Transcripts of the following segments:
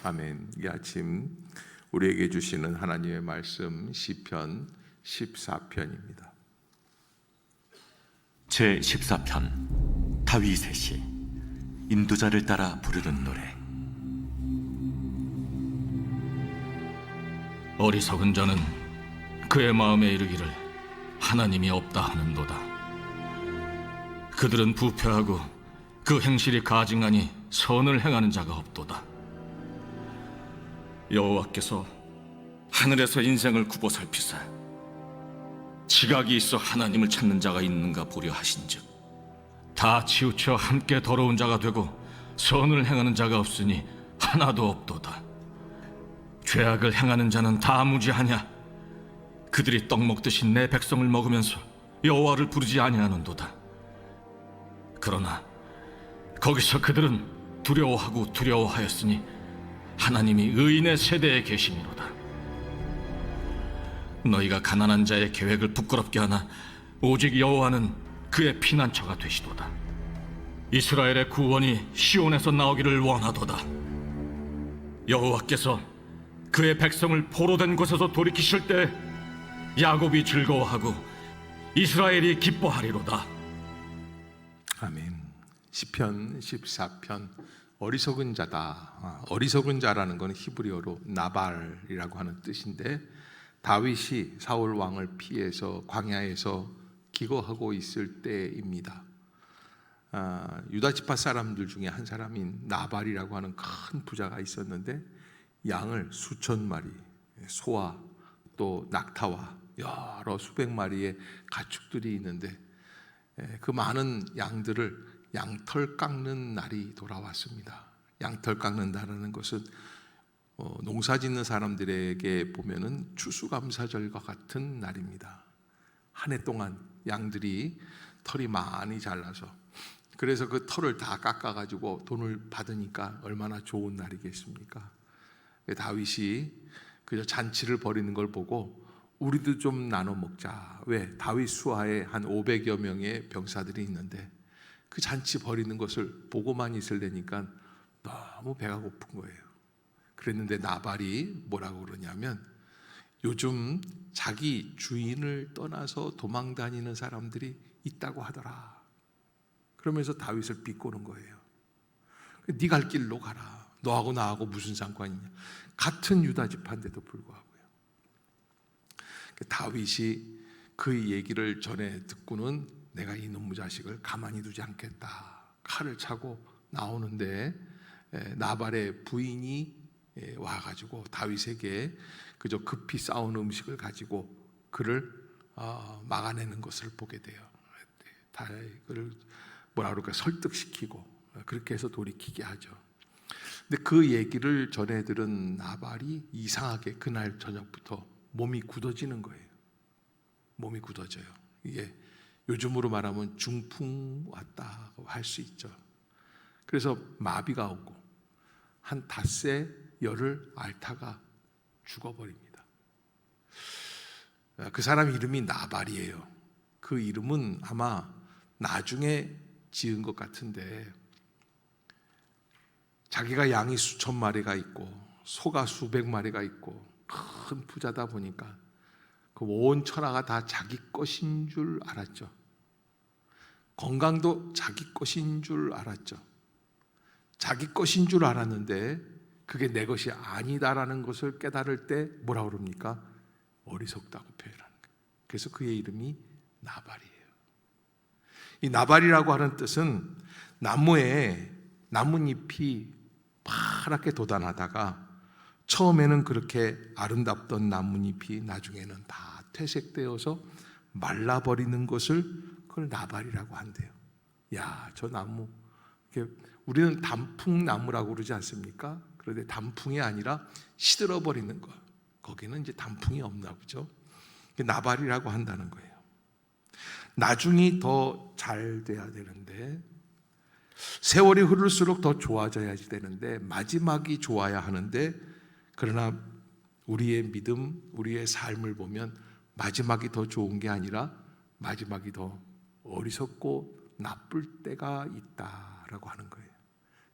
아멘. 이 아침 우리에게 주시는 하나님의 말씀 시편 14편입니다. 제 14편 다윗의 시. 인도자를 따라 부르는 노래. 어리석은 자는 그의 마음에 이르기를 하나님이 없다 하는도다. 그들은 부패하고 그 행실이 가증하니 선을 행하는 자가 없도다. 여호와께서 하늘에서 인생을 굽어 살피사 지각이 있어 하나님을 찾는 자가 있는가 보려 하신즉 다 치우쳐 함께 더러운 자가 되고 선을 행하는 자가 없으니 하나도 없도다. 죄악을 행하는 자는 다 무지하냐? 그들이 떡 먹듯이 내 백성을 먹으면서 여호와를 부르지 아니하는도다. 그러나 거기서 그들은 두려워하고 두려워하였으니 하나님이 의인의 세대에 계시니로다. 너희가 가난한 자의 계획을 부끄럽게 하나 오직 여호와는 그의 피난처가 되시도다. 이스라엘의 구원이 시온에서 나오기를 원하도다. 여호와께서 그의 백성을 포로된 곳에서 돌이키실 때 야곱이 즐거워하고 이스라엘이 기뻐하리로다. 아멘. 시편 14편 어리석은 자다. 어리석은 자라는 것은 히브리어로 나발이라고 하는 뜻인데, 다윗이 사울 왕을 피해서 광야에서 기거하고 있을 때입니다. 유다 지파 사람들 중에 한 사람인 나발이라고 하는 큰 부자가 있었는데, 양을 수천 마리, 소와 또 낙타와 여러 수백 마리의 가축들이 있는데, 그 많은 양들을 양털 깎는 날이 돌아왔습니다. 양털 깎는다라는 것은 농사 짓는 사람들에게 보면은 추수감사절과 같은 날입니다. 한 해 동안 양들이 털이 많이 잘라서, 그래서 그 털을 다 깎아가지고 돈을 받으니까 얼마나 좋은 날이겠습니까? 다윗이 그저 잔치를 벌이는 걸 보고 우리도 좀 나눠 먹자. 왜? 다윗 수하에 한 500여 명의 병사들이 있는데 그 잔치 벌이는 것을 보고만 있으려니까 너무 배가 고픈 거예요. 그랬는데 나발이 뭐라고 그러냐면, 요즘 자기 주인을 떠나서 도망 다니는 사람들이 있다고 하더라. 그러면서 다윗을 비꼬는 거예요. 네 갈 길로 가라. 너하고 나하고 무슨 상관이냐. 같은 유다 지파인데도 불구하고요. 다윗이 그 얘기를 전해 듣고는 내가 이놈의 자식을 가만히 두지 않겠다. 칼을 차고 나오는데 나발의 부인이 와가지고 다윗에게 그저 급히 싸운 음식을 가지고 그를 막아내는 것을 보게 돼요. 그를 뭐라 그럴까, 설득시키고 그렇게 해서 돌이키게 하죠. 근데 그 얘기를 전해 들은 나발이 이상하게 그날 저녁부터 몸이 굳어지는 거예요. 몸이 굳어져요. 이게 요즘으로 말하면 중풍 왔다고 할 수 있죠. 그래서 마비가 오고 한 닷새 열을 앓다가 죽어버립니다. 그 사람 이름이 나발이에요. 그 이름은 아마 나중에 지은 것 같은데, 자기가 양이 수천 마리가 있고 소가 수백 마리가 있고 큰 부자다 보니까 그 온 천하가 다 자기 것인 줄 알았죠. 건강도 자기 것인 줄 알았죠. 자기 것인 줄 알았는데 그게 내 것이 아니다라는 것을 깨달을 때 뭐라고 그럽니까? 어리석다고 표현하는 거예요. 그래서 그의 이름이 나발이에요. 이 나발이라고 하는 뜻은 나무에 나뭇잎이 파랗게 돋아나다가 처음에는 그렇게 아름답던 나뭇잎이 나중에는 다 퇴색되어서 말라버리는 것을, 그걸 나발이라고 한대요. 야, 저 나무, 우리는 단풍나무라고 그러지 않습니까? 그런데 단풍이 아니라 시들어버리는 것, 거기는 이제 단풍이 없나 보죠. 나발이라고 한다는 거예요. 나중이 더 잘 돼야 되는데, 세월이 흐를수록 더 좋아져야지 되는데, 마지막이 좋아야 하는데, 그러나 우리의 믿음, 우리의 삶을 보면 마지막이 더 좋은 게 아니라 마지막이 더 어리석고 나쁠 때가 있다라고 하는 거예요.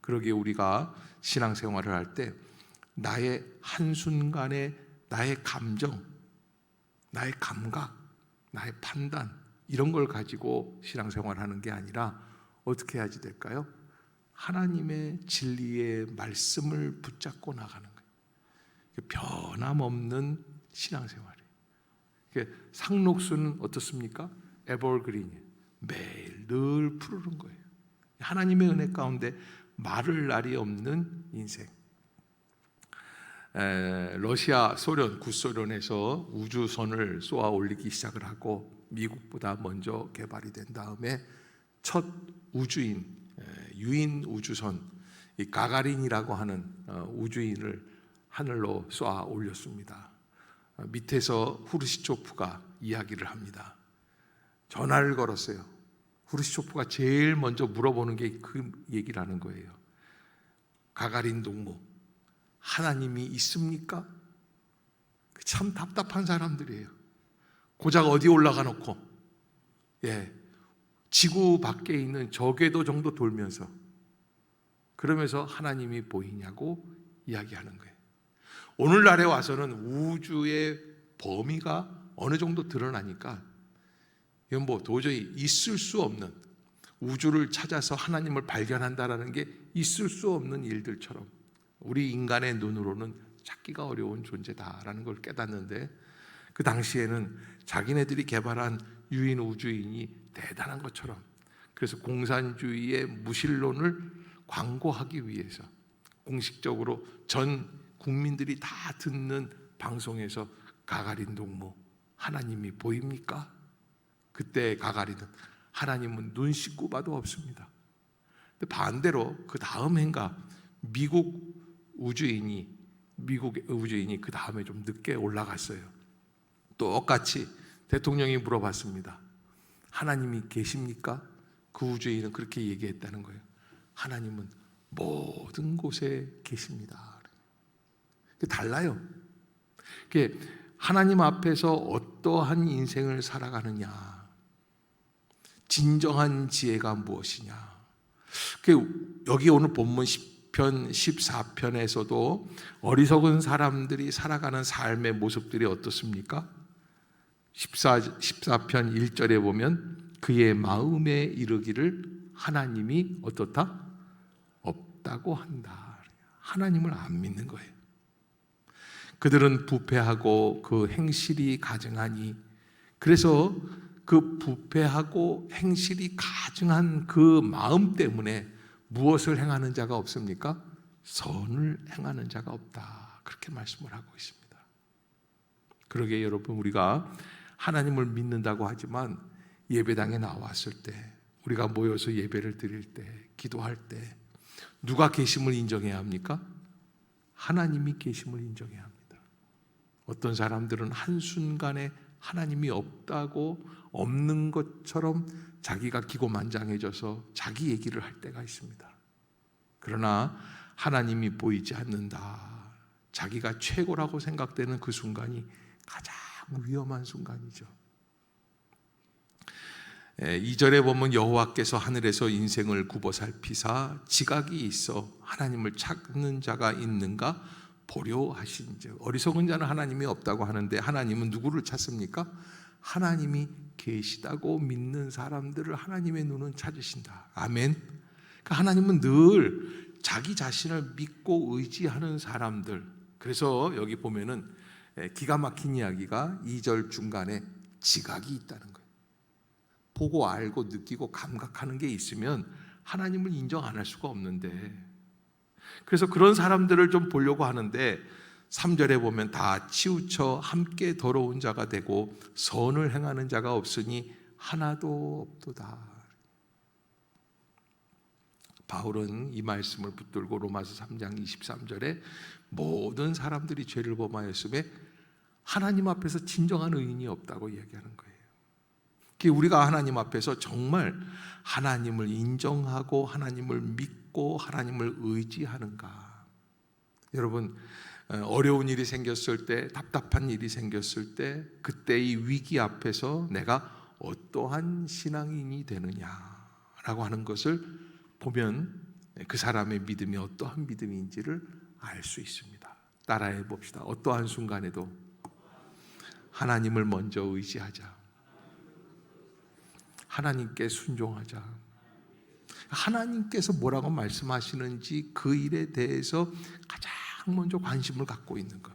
그러기에 우리가 신앙생활을 할 때 나의 한순간의 나의 감정, 나의 감각, 나의 판단 이런 걸 가지고 신앙생활하는 게 아니라 어떻게 해야지 될까요? 하나님의 진리의 말씀을 붙잡고 나가는 거예요. 변함없는 신앙생활이에요. 상록수는 어떻습니까? 에버그린이에요. 매일 늘 푸르는 거예요. 하나님의 은혜 가운데 마를 날이 없는 인생. 러시아, 소련, 구소련에서 우주선을 쏘아 올리기 시작을 하고 미국보다 먼저 개발이 된 다음에 첫 우주인, 유인 우주선, 이 가가린이라고 하는 우주인을 하늘로 쏘아 올렸습니다. 밑에서 후르시초프가 이야기를 합니다. 전화를 걸었어요. 후르시초프가 제일 먼저 물어보는 게 그 얘기를 하는 거예요. 가가린 동무, 하나님이 있습니까? 참 답답한 사람들이에요. 고작 어디 올라가 놓고 지구 밖에 있는 저궤도 정도 돌면서 그러면서 하나님이 보이냐고 이야기하는 거예요. 오늘날에 와서는 우주의 범위가 어느 정도 드러나니까 이건 뭐 도저히 있을 수 없는, 우주를 찾아서 하나님을 발견한다라는 게 있을 수 없는 일들처럼 우리 인간의 눈으로는 찾기가 어려운 존재다라는 걸 깨닫는데, 그 당시에는 자기네들이 개발한 유인 우주인이 대단한 것처럼, 그래서 공산주의의 무신론을 광고하기 위해서 공식적으로 전 국민들이 다 듣는 방송에서 가가린 동무, 하나님이 보입니까? 그때 가가린은 하나님은 눈 씻고 봐도 없습니다. 근데 반대로 그 다음 해인가 미국의 우주인이 그 다음에 좀 늦게 올라갔어요. 똑같이 대통령이 물어봤습니다. 하나님이 계십니까? 그 우주인은 그렇게 얘기했다는 거예요. 하나님은 모든 곳에 계십니다. 달라요. 하나님 앞에서 어떠한 인생을 살아가느냐, 진정한 지혜가 무엇이냐. 여기 오늘 본문 10편, 14편에서도 어리석은 사람들이 살아가는 삶의 모습들이 어떻습니까? 14편 1절에 보면 그의 마음에 이르기를 하나님이 어떻다? 없다고 한다. 하나님을 안 믿는 거예요. 그들은 부패하고 그 행실이 가증하니, 그래서 그 부패하고 행실이 가증한 그 마음 때문에 무엇을 행하는 자가 없습니까? 선을 행하는 자가 없다. 그렇게 말씀을 하고 있습니다. 그러게 여러분, 우리가 하나님을 믿는다고 하지만 예배당에 나왔을 때, 우리가 모여서 예배를 드릴 때, 기도할 때 누가 계심을 인정해야 합니까? 하나님이 계심을 인정해야 합니다. 어떤 사람들은 한순간에 하나님이 없다고, 없는 것처럼 자기가 기고만장해져서 자기 얘기를 할 때가 있습니다. 그러나 하나님이 보이지 않는다, 자기가 최고라고 생각되는 그 순간이 가장 위험한 순간이죠. 2절에 보면 여호와께서 하늘에서 인생을 굽어 살피사 지각이 있어 하나님을 찾는 자가 있는가 보려 하신즉. 어리석은 자는 하나님이 없다고 하는데 하나님은 누구를 찾습니까? 하나님이 계시다고 믿는 사람들을 하나님의 눈은 찾으신다. 아멘. 그러니까 하나님은 늘 자기 자신을 믿고 의지하는 사람들. 그래서 여기 보면은 기가 막힌 이야기가 2절 중간에 지각이 있다는 거예요. 보고 알고 느끼고 감각하는 게 있으면 하나님을 인정 안 할 수가 없는데, 그래서 그런 사람들을 좀 보려고 하는데 3절에 보면 다 치우쳐 함께 더러운 자가 되고 선을 행하는 자가 없으니 하나도 없도다. 바울은 이 말씀을 붙들고 로마서 3장 23절에 모든 사람들이 죄를 범하였음에 하나님 앞에서 진정한 의인이 없다고 이야기하는 거예요. 우리가 하나님 앞에서 정말 하나님을 인정하고 하나님을 믿고 하나님을 의지하는가. 여러분, 어려운 일이 생겼을 때, 답답한 일이 생겼을 때, 그때의 위기 앞에서 내가 어떠한 신앙인이 되느냐라고 하는 것을 보면 그 사람의 믿음이 어떠한 믿음인지를 알 수 있습니다. 따라해 봅시다. 어떠한 순간에도 하나님을 먼저 의지하자. 하나님께 순종하자. 하나님께서 뭐라고 말씀하시는지 그 일에 대해서 가장 먼저 관심을 갖고 있는 것.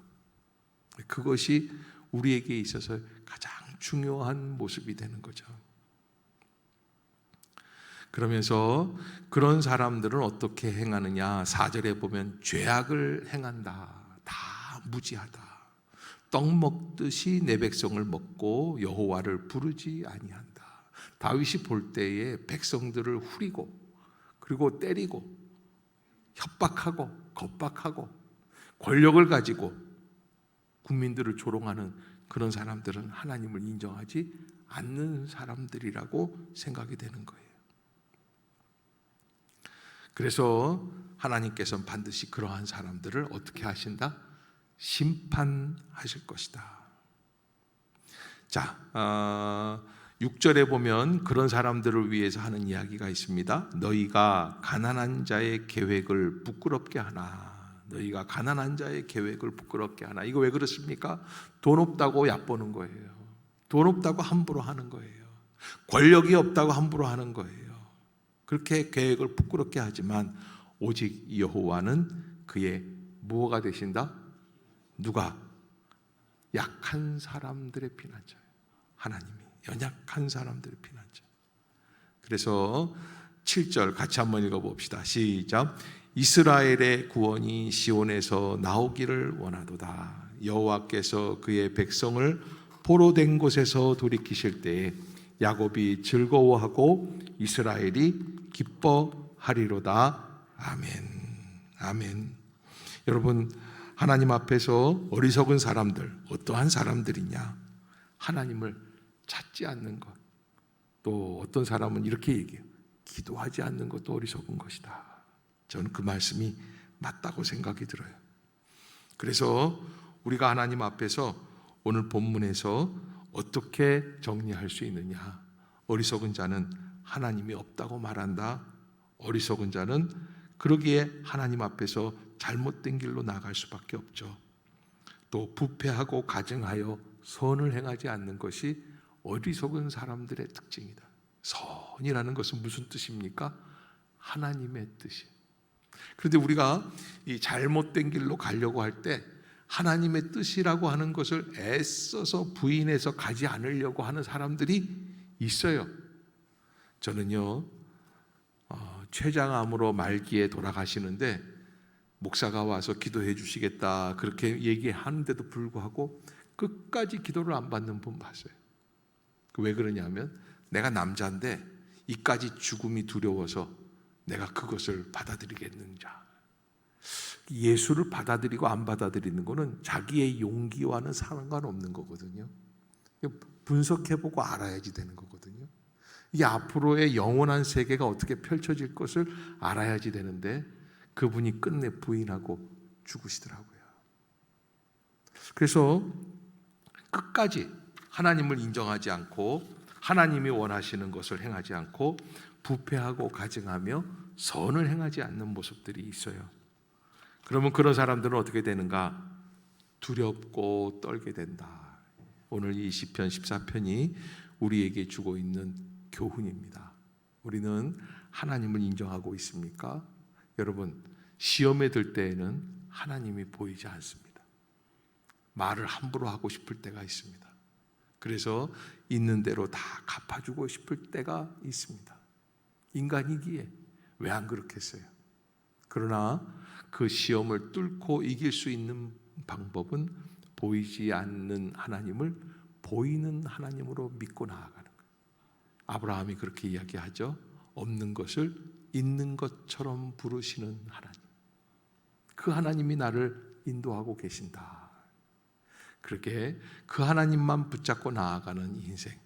그것이 우리에게 있어서 가장 중요한 모습이 되는 거죠. 그러면서 그런 사람들은 어떻게 행하느냐? 4절에 보면 죄악을 행한다. 다 무지하다. 떡 먹듯이 내 백성을 먹고 여호와를 부르지 아니한다. 다윗이 볼 때에 백성들을 후리고 그리고 때리고 협박하고 겁박하고 권력을 가지고 국민들을 조롱하는 그런 사람들은 하나님을 인정하지 않는 사람들이라고 생각이 되는 거예요. 그래서 하나님께서는 반드시 그러한 사람들을 어떻게 하신다? 심판하실 것이다. 자, 6절에 보면 그런 사람들을 위해서 하는 이야기가 있습니다. 너희가 가난한 자의 계획을 부끄럽게 하나. 너희가 가난한 자의 계획을 부끄럽게 하나. 이거 왜 그렇습니까? 돈 없다고 얕보는 거예요. 돈 없다고 함부로 하는 거예요. 권력이 없다고 함부로 하는 거예요. 그렇게 계획을 부끄럽게 하지만 오직 여호와는 그의 무엇가 되신다? 누가? 약한 사람들의 피난처예요. 하나님이 연약한 사람들의 피난처. 그래서 7절 같이 한번 읽어봅시다. 시작. 이스라엘의 구원이 시온에서 나오기를 원하도다. 여호와께서 그의 백성을 포로된 곳에서 돌이키실 때에 야곱이 즐거워하고 이스라엘이 기뻐하리로다. 아멘. 아멘. 여러분, 하나님 앞에서 어리석은 사람들, 어떠한 사람들이냐? 하나님을 찾지 않는 것. 또 어떤 사람은 이렇게 얘기해요. 기도하지 않는 것도 어리석은 것이다. 저는 그 말씀이 맞다고 생각이 들어요. 그래서 우리가 하나님 앞에서 오늘 본문에서 어떻게 정리할 수 있느냐? 어리석은 자는 하나님이 없다고 말한다. 어리석은 자는 그러기에 하나님 앞에서 잘못된 길로 나갈 수밖에 없죠. 또 부패하고 가증하여 선을 행하지 않는 것이 어리석은 사람들의 특징이다. 선이라는 것은 무슨 뜻입니까? 하나님의 뜻이. 그런데 우리가 이 잘못된 길로 가려고 할 때 하나님의 뜻이라고 하는 것을 애써서 부인해서 가지 않으려고 하는 사람들이 있어요. 저는요, 췌장암으로 말기에 돌아가시는데 목사가 와서 기도해 주시겠다 그렇게 얘기하는데도 불구하고 끝까지 기도를 안 받는 분 봤어요. 왜 그러냐면 내가 남자인데 이까지 죽음이 두려워서 내가 그것을 받아들이겠는가. 예수를 받아들이고 안 받아들이는 것은 자기의 용기와는 상관없는 거거든요. 분석해보고 알아야지 되는 거거든요. 이 앞으로의 영원한 세계가 어떻게 펼쳐질 것을 알아야지 되는데 그분이 끝내 부인하고 죽으시더라고요. 그래서 끝까지 하나님을 인정하지 않고 하나님이 원하시는 것을 행하지 않고 부패하고 가증하며 선을 행하지 않는 모습들이 있어요. 그러면 그런 사람들은 어떻게 되는가? 두렵고 떨게 된다. 오늘 이 시편 14편이 우리에게 주고 있는 교훈입니다. 우리는 하나님을 인정하고 있습니까? 여러분, 시험에 들 때에는 하나님이 보이지 않습니다. 말을 함부로 하고 싶을 때가 있습니다. 그래서 있는 대로 다 갚아주고 싶을 때가 있습니다. 인간이기에 왜 안 그렇겠어요? 그러나 그 시험을 뚫고 이길 수 있는 방법은 보이지 않는 하나님을 보이는 하나님으로 믿고 나아가는 거예요. 아브라함이 그렇게 이야기하죠. 없는 것을 있는 것처럼 부르시는 하나님. 그 하나님이 나를 인도하고 계신다. 그렇게 그 하나님만 붙잡고 나아가는 인생,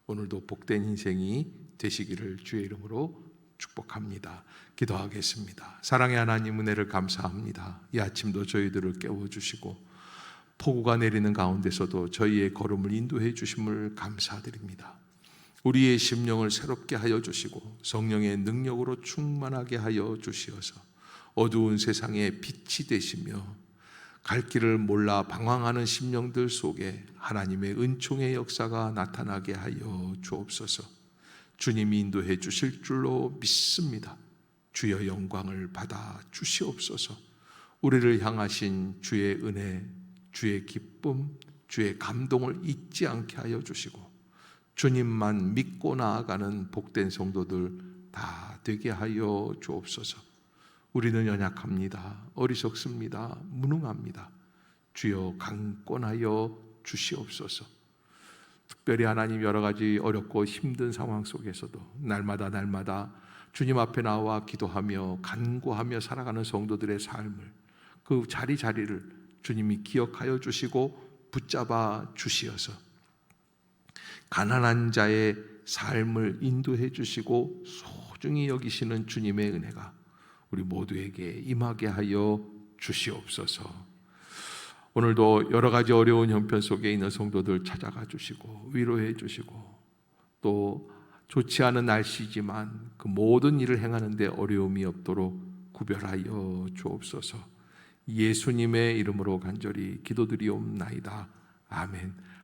오늘도 복된 인생이 되시기를 주의 이름으로 축복합니다. 기도하겠습니다. 사랑의 하나님, 은혜를 감사합니다. 이 아침도 저희들을 깨워주시고 폭우가 내리는 가운데서도 저희의 걸음을 인도해 주심을 감사드립니다. 우리의 심령을 새롭게 하여 주시고 성령의 능력으로 충만하게 하여 주시어서 어두운 세상에 빛이 되시며 갈 길을 몰라 방황하는 심령들 속에 하나님의 은총의 역사가 나타나게 하여 주옵소서. 주님이 인도해 주실 줄로 믿습니다. 주여 영광을 받아 주시옵소서. 우리를 향하신 주의 은혜, 주의 기쁨, 주의 감동을 잊지 않게 하여 주시고 주님만 믿고 나아가는 복된 성도들 다 되게 하여 주옵소서. 우리는 연약합니다. 어리석습니다. 무능합니다. 주여 강권하여 주시옵소서. 특별히 하나님 여러 가지 어렵고 힘든 상황 속에서도 날마다 주님 앞에 나와 기도하며 간구하며 살아가는 성도들의 삶을, 그 자리를 주님이 기억하여 주시고 붙잡아 주시어서 가난한 자의 삶을 인도해 주시고 소중히 여기시는 주님의 은혜가 우리 모두에게 임하게 하여 주시옵소서. 오늘도 여러 가지 어려운 형편 속에 있는 성도들 찾아가 주시고 위로해 주시고, 또 좋지 않은 날씨지만 그 모든 일을 행하는데 어려움이 없도록 구별하여 주옵소서. 예수님의 이름으로 간절히 기도드리옵나이다. 아멘.